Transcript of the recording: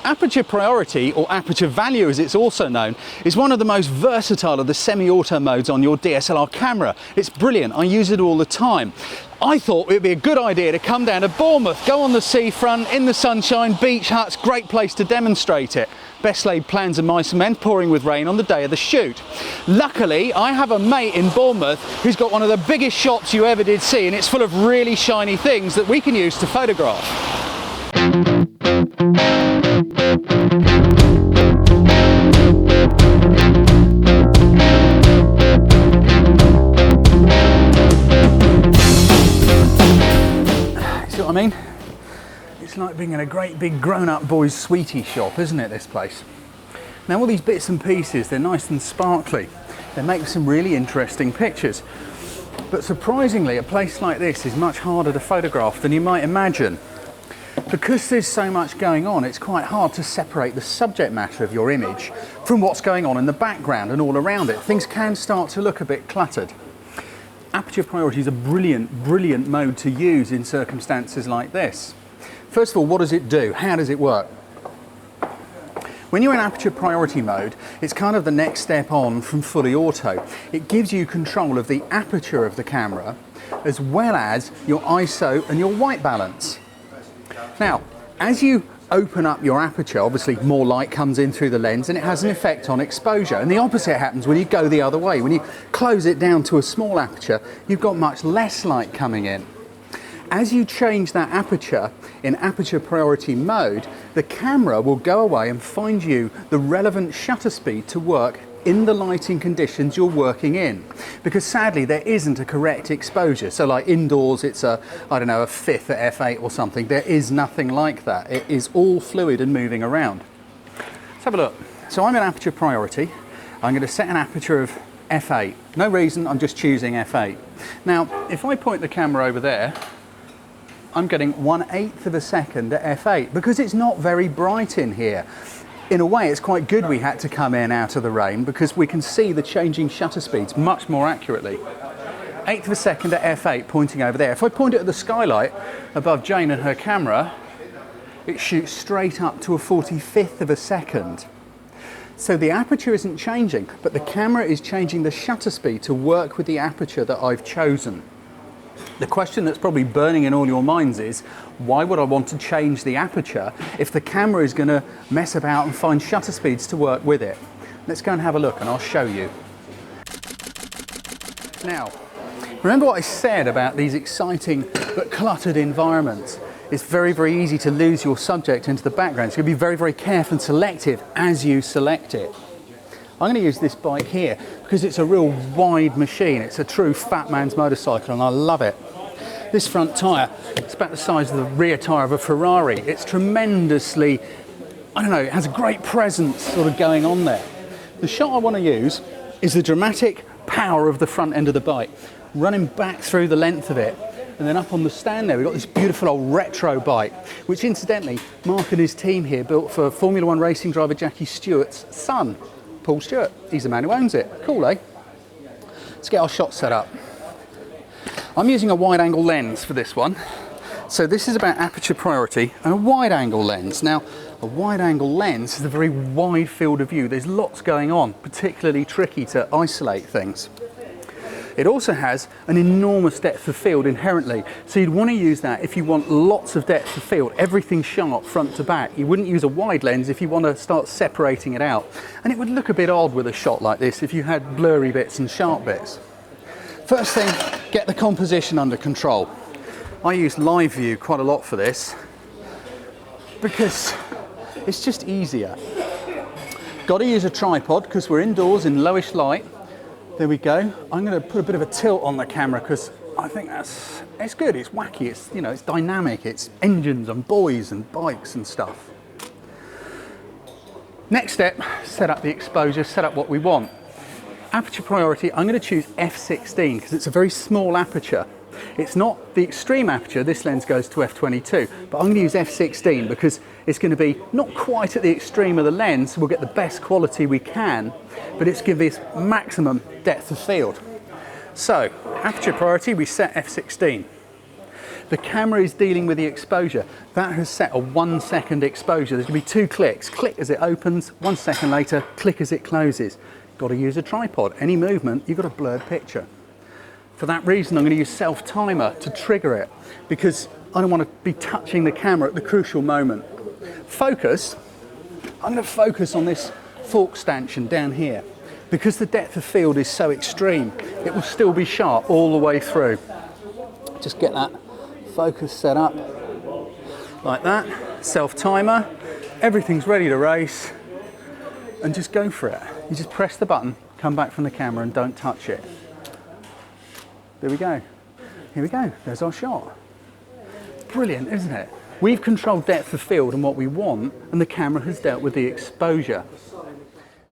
Aperture Priority, or Aperture Value as it's also known, is one of the most versatile of the semi-auto modes on your DSLR camera. It's brilliant, I use it all the time. I thought it would be a good idea to come down to Bournemouth, go on the seafront, in the sunshine, beach huts, great place to demonstrate it. Best laid plans of mice and men, pouring with rain on the day of the shoot. Luckily, I have a mate in Bournemouth who's got one of the biggest shops you ever did see, and it's full of really shiny things that we can use to photograph. See what I mean? It's like being in a great big grown-up boys sweetie shop, isn't it, this place? Now all these bits and pieces, they're nice and sparkly. They make some really interesting pictures. But surprisingly, a place like this is much harder to photograph than you might imagine. Because there's so much going on, it's quite hard to separate the subject matter of your image from what's going on in the background and all around it. Things can start to look a bit cluttered. Aperture Priority is a brilliant mode to use in circumstances like this. First of all, what does it do? How does it work? When you're in Aperture Priority mode, it's kind of the next step on from fully auto. It gives you control of the aperture of the camera, as well as your ISO and your white balance. Now, as you open up your aperture, obviously more light comes in through the lens and it has an effect on exposure. And the opposite happens when you go the other way. When you close it down to a small aperture, you've got much less light coming in. As you change that aperture in Aperture Priority mode, the camera will go away and find you the relevant shutter speed to work in the lighting conditions you're working in. Because sadly, there isn't a correct exposure. So like indoors, it's a 5th at f8 or something. There is nothing like that. It is all fluid and moving around. Let's have a look. So I'm in Aperture Priority. I'm going to set an aperture of f8. No reason, I'm just choosing f8. Now, if I point the camera over there, I'm getting 1/8 of a second at f8 because it's not very bright in here. In a way, it's quite good we had to come in out of the rain because we can see the changing shutter speeds much more accurately. 1/8 of a second at f8 pointing over there. If I point it at the skylight above Jane and her camera, it shoots straight up to a 45th of a second. So the aperture isn't changing, but the camera is changing the shutter speed to work with the aperture that I've chosen. The question that's probably burning in all your minds is, why would I want to change the aperture if the camera is going to mess about and find shutter speeds to work with it? Let's go and have a look and I'll show you. Now, remember what I said about these exciting but cluttered environments? It's very easy to lose your subject into the background. So you've got to be very careful and selective as you select it. I'm going to use this bike here because it's a real wide machine. It's a true fat man's motorcycle and I love it. This front tyre, it's about the size of the rear tyre of a Ferrari. It's tremendously, it has a great presence sort of going on there. The shot I want to use is the dramatic power of the front end of the bike, running back through the length of it. And then up on the stand there, we've got this beautiful old retro bike, which incidentally, Mark and his team here built for Formula One racing driver Jackie Stewart's son, Paul Stewart. He's the man who owns it. Cool, eh? Let's get our shot set up. I'm using a wide angle lens for this one. So this is about Aperture Priority and a wide angle lens. Now, a wide angle lens is a very wide field of view. There's lots going on, particularly tricky to isolate things. It also has an enormous depth of field inherently. So you'd want to use that if you want lots of depth of field, everything sharp front to back. You wouldn't use a wide lens if you want to start separating it out. And it would look a bit odd with a shot like this if you had blurry bits and sharp bits. First thing, get the composition under control. I use live view quite a lot for this because it's just easier. Got to use a tripod because we're indoors in lowish light. There we go. I'm going to put a bit of a tilt on the camera because I think it's good, it's wacky, it's dynamic, it's engines and buoys and bikes and stuff. Next step, set up the exposure, set up what we want. Aperture Priority, I'm going to choose f16 because it's a very small aperture. It's not the extreme aperture, this lens goes to f22, but I'm going to use f16 because it's going to be not quite at the extreme of the lens, so we'll get the best quality we can, but it's going to be maximum depth of field. So, Aperture Priority, we set f16. The camera is dealing with the exposure. That has set a 1 second exposure. There's going to be 2 clicks. Click as it opens, 1 second later, click as it closes. Got to use a tripod. Any movement, you've got a blurred picture. For that reason, I'm going to use self-timer to trigger it, because I don't want to be touching the camera at the crucial moment. Focus, I'm going to focus on this fork stanchion down here. Because the depth of field is so extreme, it will still be sharp all the way through. Just get that focus set up like that, self-timer, everything's ready to race, and just go for it. You just press the button, come back from the camera and don't touch it. There we go. Here we go, there's our shot. Brilliant, isn't it? We've controlled depth of field and what we want, and the camera has dealt with the exposure.